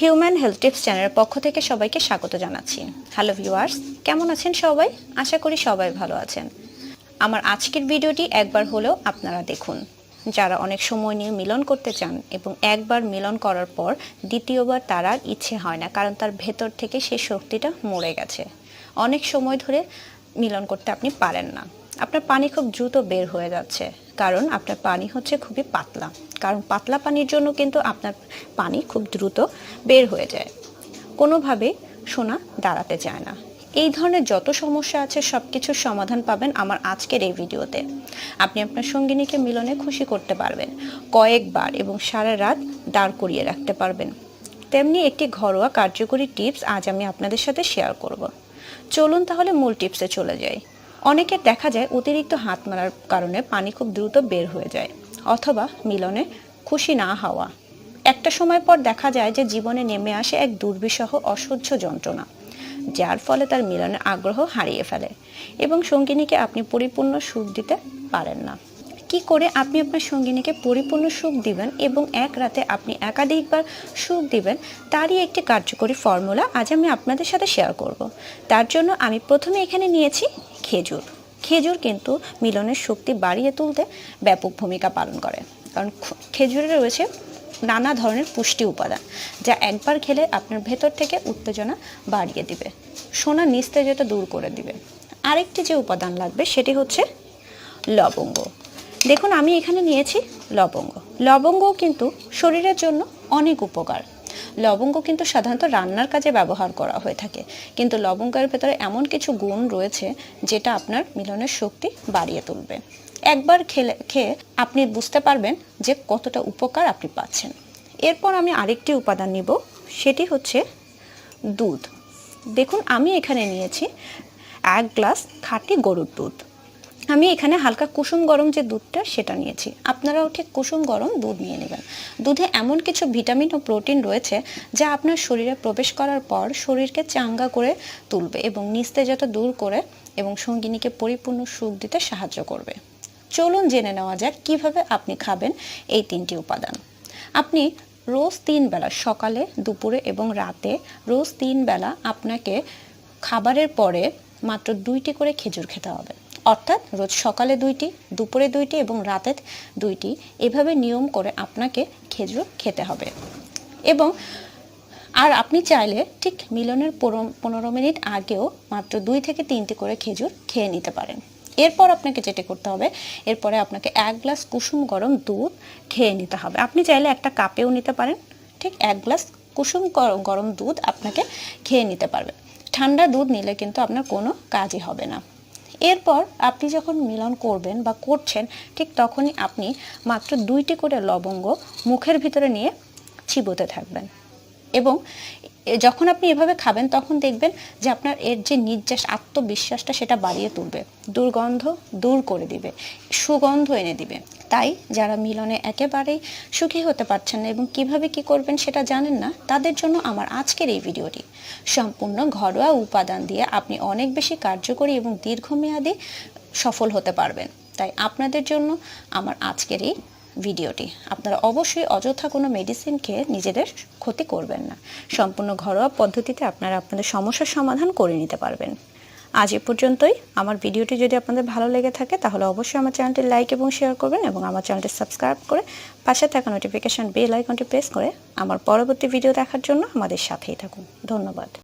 Human health tips চ্যানেলের পক্ষ থেকে সবাইকে স্বাগত জানাচ্ছি। হ্যালো ভিউয়ার্স, কেমন আছেন সবাই? আশা করি সবাই ভালো আছেন। আমার আজকের ভিডিওটি একবার হলেও আপনারা দেখুন। যারা অনেক সময় নিয়ে মিলন করতে চান এবং একবার মিলন করার পর দ্বিতীয়বার তার আর ইচ্ছে হয় না, কারণ তার ভেতর থেকে সেই শক্তিটা মরে গেছে। অনেক সময় ধরে মিলন করতে আপনি পারেন না, আপনার পানি খুব দ্রুত বের হয়ে যাচ্ছে, কারণ আপনার পানি হচ্ছে খুবই পাতলা। কারণ পাতলা পানির জন্য কিন্তু আপনার পানি খুব দ্রুত বের হয়ে যায়, কোনোভাবে সোনা দাঁড়াতে চায় না। এই ধরনের যত সমস্যা আছে সব কিছুর সমাধান পাবেন আমার আজকের এই ভিডিওতে। আপনি আপনার সঙ্গিনীকে মিলনে খুশি করতে পারবেন কয়েকবার এবং সারা রাত দাঁড় করিয়ে রাখতে পারবেন। তেমনি একটি ঘরোয়া কার্যকরী টিপস আজ আমি আপনাদের সাথে শেয়ার করব। চলুন তাহলে মূল টিপসে চলে যাই। অনেকের দেখা যায় অতিরিক্ত হাত মারার কারণে পানি খুব দ্রুত বের হয়ে যায়, অথবা মিলনে খুশি না হওয়া। একটা সময় পর দেখা যায় যে জীবনে নেমে আসে এক দুর্বিষহ অসহ্য যন্ত্রণা, যার ফলে তার মিলনের আগ্রহ হারিয়ে ফেলে এবং সঙ্গিনীকে আপনি পরিপূর্ণ সুখ দিতে পারেন না। কি করে আপনি আপনার সঙ্গিনীকে পরিপূর্ণ সুখ দিবেন এবং এক রাতে আপনি একাধিকবার সুখ দিবেন, তারই একটি কার্যকরী ফর্মুলা আজ আমি আপনাদের সাথে শেয়ার করব। তার জন্য আমি প্রথমে এখানে নিয়েছি খেজুর। খেজুর কিন্তু মিলনের শক্তি বাড়িয়ে তুলতে ব্যাপক ভূমিকা পালন করে, কারণ খেজুরে রয়েছে নানা ধরনের পুষ্টি উপাদান, যা একবার খেলে আপনার ভেতর থেকে উত্তেজনা বাড়িয়ে দিবে, সোনা নিস্তেজতা দূর করে দিবে। আরেকটি যে উপাদান লাগবে সেটি হচ্ছে লবঙ্গ। দেখুন আমি এখানে নিয়েছি লবঙ্গ। লবঙ্গ কিন্তু শরীরের জন্য অনেক উপকার। লবঙ্গ কিন্তু সাধারণত রান্নার কাজে ব্যবহার করা হয়ে থাকে, কিন্তু লবঙ্গের ভেতরে এমন কিছু গুণ রয়েছে যেটা আপনার মিলনের শক্তি বাড়িয়ে তুলবে। একবার খেয়ে আপনি বুঝতে পারবেন যে কতটা উপকার আপনি পাচ্ছেন। এরপর আমি আরেকটি উপাদান নিব, সেটি হচ্ছে দুধ। দেখুন আমি এখানে নিয়েছি 1 গ্লাস খাঁটি গরুর দুধ। আমি এখানে হালকা কুসুম গরম যে দুধটা সেটা নিয়েছি, আপনারাও ঠিক কুসুম গরম দুধ নিয়ে নেবেন। দুধে এমন কিছু ভিটামিন ও প্রোটিন রয়েছে যা আপনার শরীরে প্রবেশ করার পর শরীরকে চাঙ্গা করে তুলবে এবং নিস্তেজতা দূর করে এবং সঙ্গিনীকে পরিপূর্ণ সুখ দিতে সাহায্য করবে। চলুন জেনে নেওয়া যাক কিভাবে আপনি খাবেন এই 3টি উপাদান। আপনি রোজ 3 বেলা, সকালে, দুপুরে এবং রাতে, রোজ 3 বেলা আপনাকে খাবারের পরে মাত্র 2টি করে খেজুর খেতে হবে। অর্থাৎ রোজ সকালে 2টি, দুপুরে 2টি এবং রাতে 2টি, এভাবে নিয়ম করে আপনাকে খেজুর খেতে হবে। এবং আর আপনি চাইলে ঠিক মিলনের 15 মিনিট আগেও মাত্র 2 থেকে 3টি করে খেজুর খেয়ে নিতে পারেন। এরপর আপনাকে যেটা করতে হবে, এরপরে আপনাকে 1 গ্লাস কুসুম গরম দুধ খেয়ে নিতে হবে। আপনি চাইলে একটা কাপেও নিতে পারেন। ঠিক 1 গ্লাস কুসুম গরম দুধ আপনাকে খেয়ে নিতে পারবেন। ঠান্ডা দুধ নিলে কিন্তু আপনার কোনো কাজই হবে না। এরপর আপনি যখন মিলন করবেন বা করছেন, ঠিক তখনই আপনি মাত্র 2টি করে লবঙ্গ মুখের ভিতরে নিয়ে চিবোতে থাকবেন। এবং যখন আপনি এভাবে খাবেন তখন দেখবেন যে আপনার এর যে নির্যাস, আত্মবিশ্বাসটা সেটা বাড়িয়ে তুলবে, দুর্গন্ধ দূর করে দিবে, সুগন্ধ এনে দিবে। তাই যারা মিলনে একেবারেই সুখী হতে পারছেন না এবং কিভাবে কি করবেন সেটা জানেন না, তাদের জন্য আমার আজকের এই ভিডিওটি। সম্পূর্ণ ঘরোয়া উপাদান দিয়ে আপনি অনেক বেশি কার্যকরী এবং দীর্ঘমেয়াদী সফল হতে পারবেন। তাই আপনাদের জন্য আমার আজকের এই ভিডিওটি। আপনারা অবশ্যই অযথা কোনো মেডিসিন খেয়ে নিজেদের ক্ষতি করবেন না। সম্পূর্ণ ঘরোয়া পদ্ধতিতে আপনারা আপনাদের সমস্যার সমাধান করে নিতে পারবেন। আজ এ পর্যন্তই। আমার ভিডিওটি যদি আপনাদের ভালো লেগে থাকে তাহলে অবশ্যই আমার চ্যানেলটি লাইক এবং শেয়ার করবেন এবং আমার চ্যানেলটি সাবস্ক্রাইব করে পাশে থাকা নোটিফিকেশন বেল আইকনটি প্রেস করে আমার পরবর্তী ভিডিও দেখার জন্য আমাদের সাথেই থাকুন। ধন্যবাদ।